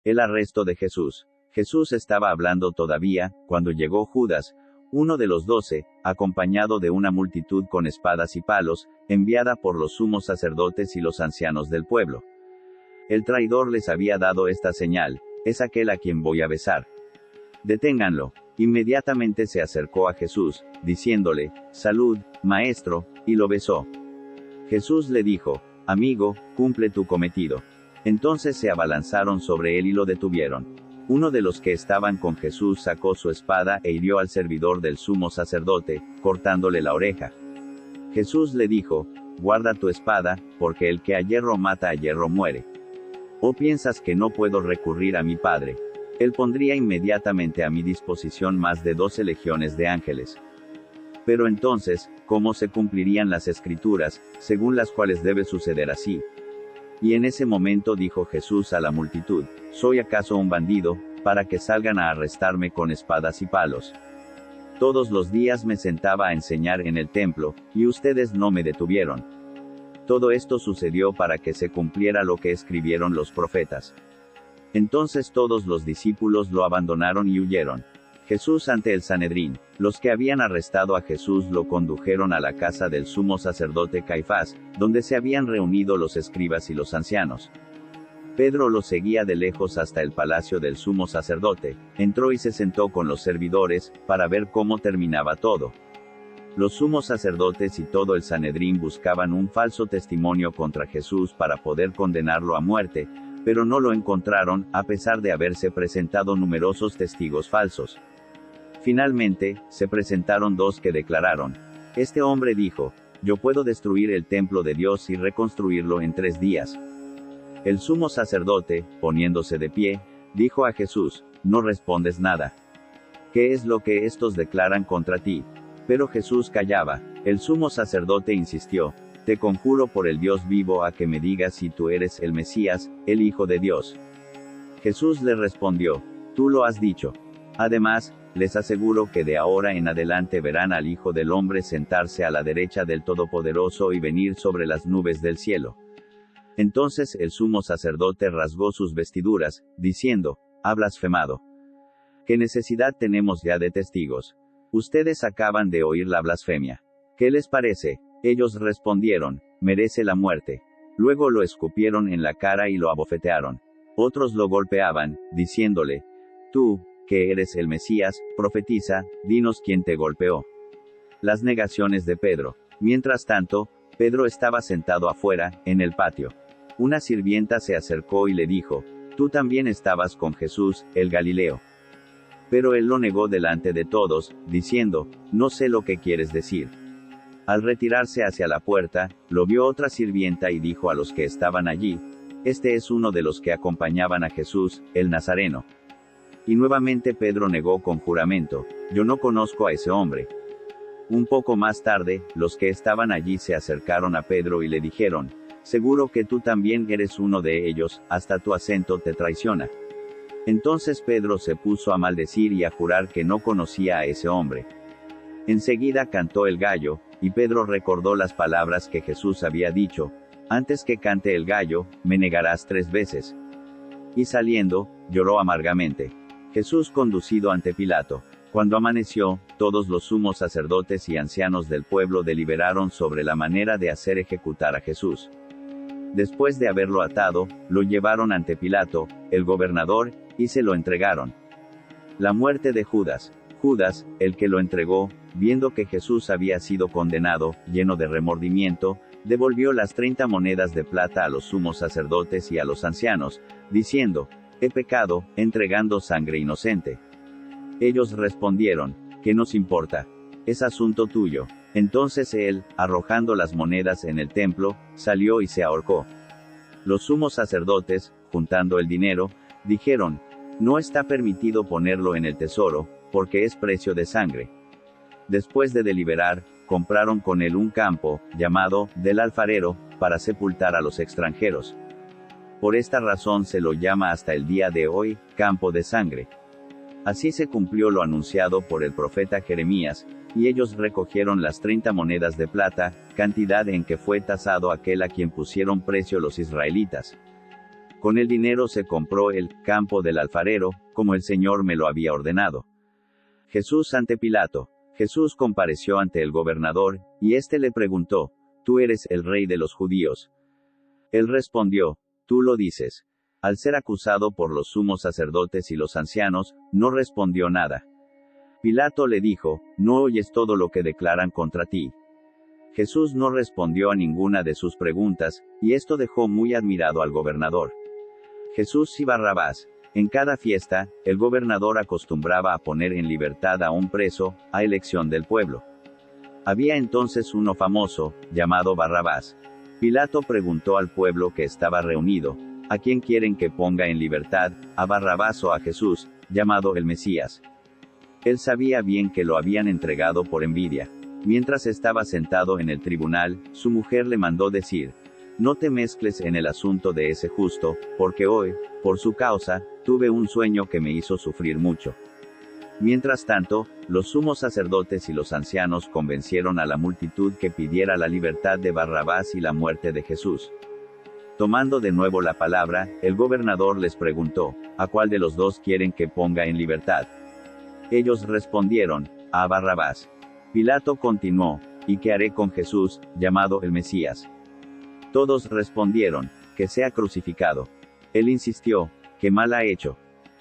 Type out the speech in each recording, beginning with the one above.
El arresto de Jesús. Jesús estaba hablando todavía, cuando llegó Judas, uno de los 12, acompañado de una multitud con espadas y palos, enviada por los sumos sacerdotes y los ancianos del pueblo. El traidor les había dado esta señal: es aquel a quien voy a besar. Deténganlo. Inmediatamente se acercó a Jesús, diciéndole: Salud, maestro, y lo besó. Jesús le dijo: Amigo, cumple tu cometido. Entonces se abalanzaron sobre él y lo detuvieron. Uno de los que estaban con Jesús sacó su espada e hirió al servidor del sumo sacerdote, cortándole la oreja. Jesús le dijo: Guarda tu espada, porque el que a hierro mata a hierro muere. ¿O piensas que no puedo recurrir a mi Padre? Él pondría inmediatamente a mi disposición más de 12 legiones de ángeles. Pero entonces, ¿cómo se cumplirían las Escrituras, según las cuales debe suceder así? Y en ese momento dijo Jesús a la multitud: ¿Soy acaso un bandido, para que salgan a arrestarme con espadas y palos? Todos los días me sentaba a enseñar en el templo, y ustedes no me detuvieron. Todo esto sucedió para que se cumpliera lo que escribieron los profetas. Entonces todos los discípulos lo abandonaron y huyeron. Jesús ante el Sanedrín. Los que habían arrestado a Jesús lo condujeron a la casa del sumo sacerdote Caifás, donde se habían reunido los escribas y los ancianos. Pedro lo seguía de lejos hasta el palacio del sumo sacerdote, entró y se sentó con los servidores, para ver cómo terminaba todo. Los sumos sacerdotes y todo el Sanedrín buscaban un falso testimonio contra Jesús para poder condenarlo a muerte, pero no lo encontraron, a pesar de haberse presentado numerosos testigos falsos. Finalmente, se presentaron 2 que declararon: Este hombre dijo: Yo puedo destruir el templo de Dios y reconstruirlo en 3 días. El sumo sacerdote, poniéndose de pie, dijo a Jesús: No respondes nada. ¿Qué es lo que estos declaran contra ti? Pero Jesús callaba. El sumo sacerdote insistió: Te conjuro por el Dios vivo a que me digas si tú eres el Mesías, el Hijo de Dios. Jesús le respondió: Tú lo has dicho. Además, les aseguro que de ahora en adelante verán al Hijo del Hombre sentarse a la derecha del Todopoderoso y venir sobre las nubes del cielo. Entonces el sumo sacerdote rasgó sus vestiduras, diciendo: Ha blasfemado. ¿Qué necesidad tenemos ya de testigos? Ustedes acaban de oír la blasfemia. ¿Qué les parece? Ellos respondieron: Merece la muerte. Luego lo escupieron en la cara y lo abofetearon. Otros lo golpeaban, diciéndole: Tú, que eres el Mesías, profetiza, dinos quién te golpeó. Las negaciones de Pedro. Mientras tanto, Pedro estaba sentado afuera, en el patio. Una sirvienta se acercó y le dijo: Tú también estabas con Jesús, el Galileo. Pero él lo negó delante de todos, diciendo: No sé lo que quieres decir. Al retirarse hacia la puerta, lo vio otra sirvienta y dijo a los que estaban allí: Este es uno de los que acompañaban a Jesús, el Nazareno. Y nuevamente Pedro negó con juramento: Yo no conozco a ese hombre. Un poco más tarde, los que estaban allí se acercaron a Pedro y le dijeron: Seguro que tú también eres uno de ellos, hasta tu acento te traiciona. Entonces Pedro se puso a maldecir y a jurar que no conocía a ese hombre. Enseguida cantó el gallo, y Pedro recordó las palabras que Jesús había dicho: Antes que cante el gallo, me negarás 3 veces. Y saliendo, lloró amargamente. Jesús conducido ante Pilato. Cuando amaneció, todos los sumos sacerdotes y ancianos del pueblo deliberaron sobre la manera de hacer ejecutar a Jesús. Después de haberlo atado, lo llevaron ante Pilato, el gobernador, y se lo entregaron. La muerte de Judas. Judas, el que lo entregó, viendo que Jesús había sido condenado, lleno de remordimiento, devolvió las 30 monedas de plata a los sumos sacerdotes y a los ancianos, diciendo: He pecado, entregando sangre inocente. Ellos respondieron: ¿Qué nos importa? Es asunto tuyo. Entonces él, arrojando las monedas en el templo, salió y se ahorcó. Los sumos sacerdotes, juntando el dinero, dijeron: No está permitido ponerlo en el tesoro, porque es precio de sangre. Después de deliberar, compraron con él un campo, llamado, del alfarero, para sepultar a los extranjeros. Por esta razón se lo llama hasta el día de hoy, campo de sangre. Así se cumplió lo anunciado por el profeta Jeremías, y ellos recogieron las 30 monedas de plata, cantidad en que fue tasado aquel a quien pusieron precio los israelitas. Con el dinero se compró el campo del alfarero, como el Señor me lo había ordenado. Jesús ante Pilato. Jesús compareció ante el gobernador, y éste le preguntó, ¿tú eres el rey de los judíos? Él respondió, tú lo dices. Al ser acusado por los sumos sacerdotes y los ancianos, no respondió nada. Pilato le dijo, ¿no oyes todo lo que declaran contra ti? Jesús no respondió a ninguna de sus preguntas, y esto dejó muy admirado al gobernador. Jesús y Barrabás. En cada fiesta, el gobernador acostumbraba a poner en libertad a un preso, a elección del pueblo. Había entonces uno famoso, llamado Barrabás. Pilato preguntó al pueblo que estaba reunido, ¿a quién quieren que ponga en libertad, a Barrabás o a Jesús, llamado el Mesías? Él sabía bien que lo habían entregado por envidia. Mientras estaba sentado en el tribunal, su mujer le mandó decir, no te mezcles en el asunto de ese justo, porque hoy, por su causa, tuve un sueño que me hizo sufrir mucho. Mientras tanto, los sumos sacerdotes y los ancianos convencieron a la multitud que pidiera la libertad de Barrabás y la muerte de Jesús. Tomando de nuevo la palabra, el gobernador les preguntó, ¿a cuál de los dos quieren que ponga en libertad? Ellos respondieron, a Barrabás. Pilato continuó, ¿y qué haré con Jesús, llamado el Mesías? Todos respondieron, que sea crucificado. Él insistió, ¿qué mal ha hecho?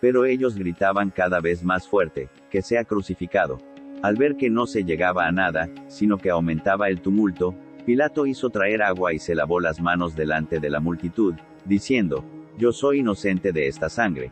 Pero ellos gritaban cada vez más fuerte, que sea crucificado. Al ver que no se llegaba a nada, sino que aumentaba el tumulto, Pilato hizo traer agua y se lavó las manos delante de la multitud, diciendo, yo soy inocente de esta sangre.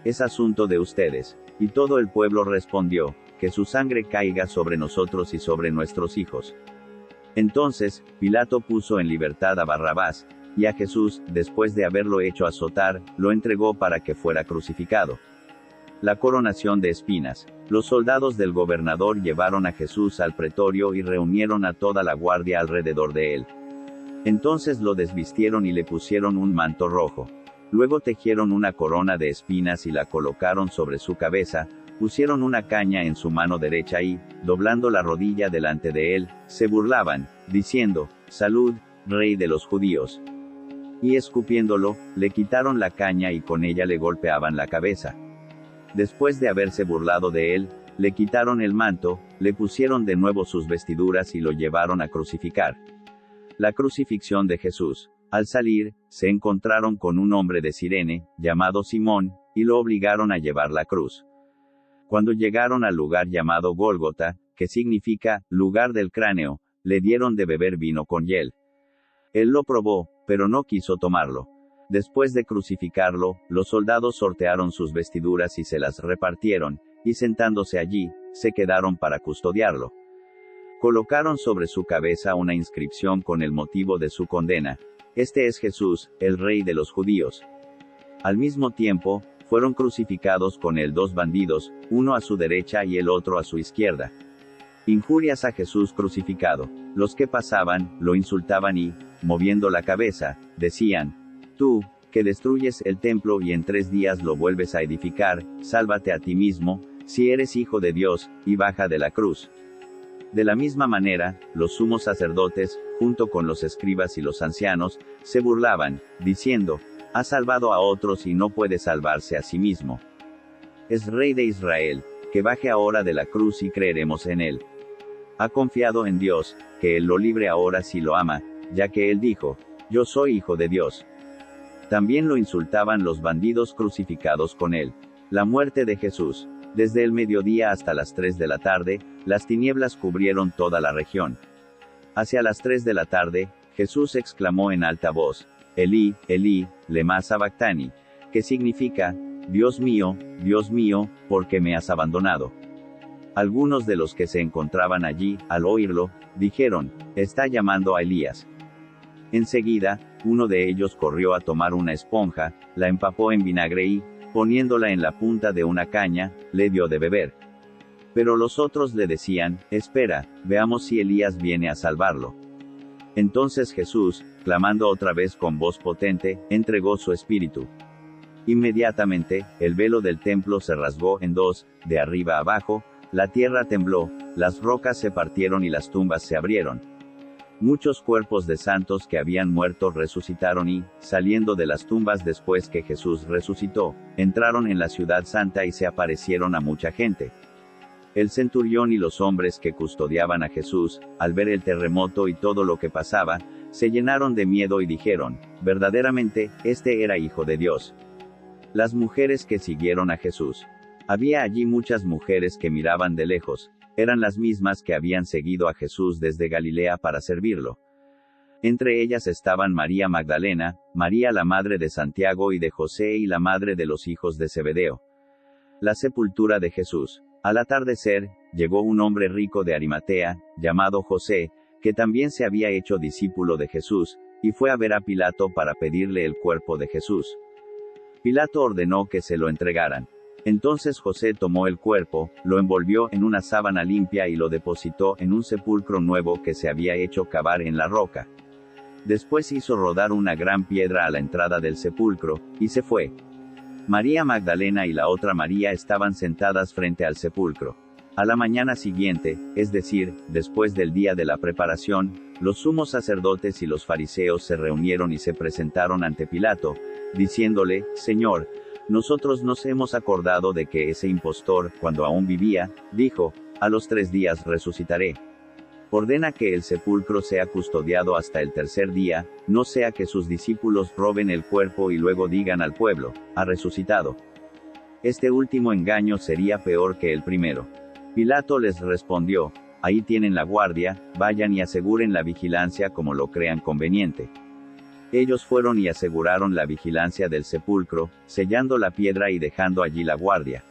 Es asunto de ustedes. Y todo el pueblo respondió, que su sangre caiga sobre nosotros y sobre nuestros hijos. Entonces, Pilato puso en libertad a Barrabás, y a Jesús, después de haberlo hecho azotar, lo entregó para que fuera crucificado. La coronación de espinas. Los soldados del gobernador llevaron a Jesús al pretorio y reunieron a toda la guardia alrededor de él. Entonces lo desvistieron y le pusieron un manto rojo. Luego tejieron una corona de espinas y la colocaron sobre su cabeza, pusieron una caña en su mano derecha y, doblando la rodilla delante de él, se burlaban, diciendo, Salud, Rey de los judíos. Y escupiéndolo, le quitaron la caña y con ella le golpeaban la cabeza. Después de haberse burlado de él, le quitaron el manto, le pusieron de nuevo sus vestiduras y lo llevaron a crucificar. La crucifixión de Jesús. Al salir, se encontraron con un hombre de Cirene, llamado Simón, y lo obligaron a llevar la cruz. Cuando llegaron al lugar llamado Gólgota, que significa, lugar del cráneo, le dieron de beber vino con hiel. Él lo probó, pero no quiso tomarlo. Después de crucificarlo, los soldados sortearon sus vestiduras y se las repartieron, y sentándose allí, se quedaron para custodiarlo. Colocaron sobre su cabeza una inscripción con el motivo de su condena. Este es Jesús, el Rey de los judíos. Al mismo tiempo, fueron crucificados con él dos bandidos, uno a su derecha y el otro a su izquierda. Injurias a Jesús crucificado. Los que pasaban, lo insultaban y, moviendo la cabeza, decían, tú, que destruyes el templo y en 3 días lo vuelves a edificar, sálvate a ti mismo, si eres hijo de Dios, y baja de la cruz. De la misma manera, los sumos sacerdotes, junto con los escribas y los ancianos, se burlaban, diciendo, ha salvado a otros y no puede salvarse a sí mismo. Es Rey de Israel, que baje ahora de la cruz y creeremos en él. Ha confiado en Dios, que él lo libre ahora si lo ama, ya que él dijo, yo soy hijo de Dios. También lo insultaban los bandidos crucificados con él. La muerte de Jesús. Desde el mediodía hasta las 3 de la tarde, las tinieblas cubrieron toda la región. Hacia las 3 de la tarde, Jesús exclamó en alta voz, Elí, Elí, lema sabactani, que significa, Dios mío, ¿por qué me has abandonado? Algunos de los que se encontraban allí, al oírlo, dijeron, está llamando a Elías. Enseguida, uno de ellos corrió a tomar una esponja, la empapó en vinagre y, poniéndola en la punta de una caña, le dio de beber. Pero los otros le decían, espera, veamos si Elías viene a salvarlo. Entonces Jesús, clamando otra vez con voz potente, entregó su espíritu. Inmediatamente, el velo del templo se rasgó en 2, de arriba abajo, la tierra tembló, las rocas se partieron y las tumbas se abrieron. Muchos cuerpos de santos que habían muerto resucitaron y, saliendo de las tumbas después que Jesús resucitó, entraron en la ciudad santa y se aparecieron a mucha gente. El centurión y los hombres que custodiaban a Jesús, al ver el terremoto y todo lo que pasaba, se llenaron de miedo y dijeron, verdaderamente, este era Hijo de Dios. Las mujeres que siguieron a Jesús. Había allí muchas mujeres que miraban de lejos, eran las mismas que habían seguido a Jesús desde Galilea para servirlo. Entre ellas estaban María Magdalena, María la madre de Santiago y de José y la madre de los hijos de Zebedeo. La sepultura de Jesús. Al atardecer, llegó un hombre rico de Arimatea, llamado José, que también se había hecho discípulo de Jesús, y fue a ver a Pilato para pedirle el cuerpo de Jesús. Pilato ordenó que se lo entregaran. Entonces José tomó el cuerpo, lo envolvió en una sábana limpia y lo depositó en un sepulcro nuevo que se había hecho cavar en la roca. Después hizo rodar una gran piedra a la entrada del sepulcro, y se fue. María Magdalena y la otra María estaban sentadas frente al sepulcro. A la mañana siguiente, es decir, después del día de la preparación, los sumos sacerdotes y los fariseos se reunieron y se presentaron ante Pilato, diciéndole, Señor, nosotros nos hemos acordado de que ese impostor, cuando aún vivía, dijo, a los 3 días resucitaré. Ordena que el sepulcro sea custodiado hasta el tercer día, no sea que sus discípulos roben el cuerpo y luego digan al pueblo, ha resucitado. Este último engaño sería peor que el primero. Pilato les respondió, ahí tienen la guardia, vayan y aseguren la vigilancia como lo crean conveniente. Ellos fueron y aseguraron la vigilancia del sepulcro, sellando la piedra y dejando allí la guardia.